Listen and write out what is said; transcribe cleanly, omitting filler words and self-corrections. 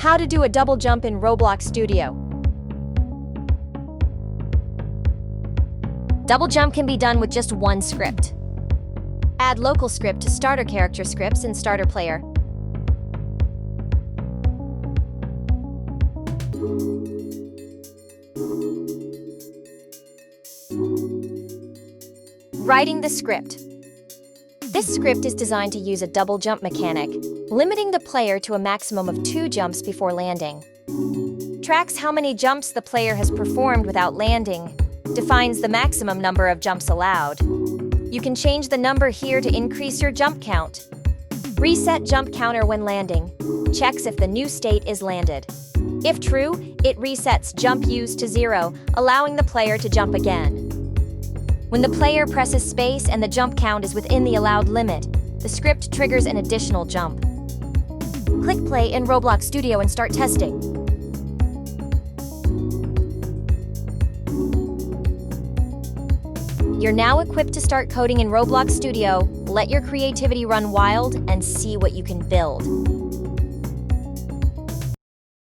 How to do a double jump in Roblox Studio. Double jump can be done with just one script. Add local script to starter character scripts in starter player. Writing the script. This script is designed to use a double jump mechanic, limiting the player to a maximum of 2 jumps before landing. Tracks how many jumps the player has performed without landing, defines the maximum number of jumps allowed. You can change the number here to increase your jump count. Reset jump counter when landing. Checks if the new state is landed. If true, it resets jump used to 0, allowing the player to jump again. When the player presses space and the jump count is within the allowed limit, the script triggers an additional jump. Click play in Roblox Studio and start testing. You're now equipped to start coding in Roblox Studio. Let your creativity run wild and see what you can build.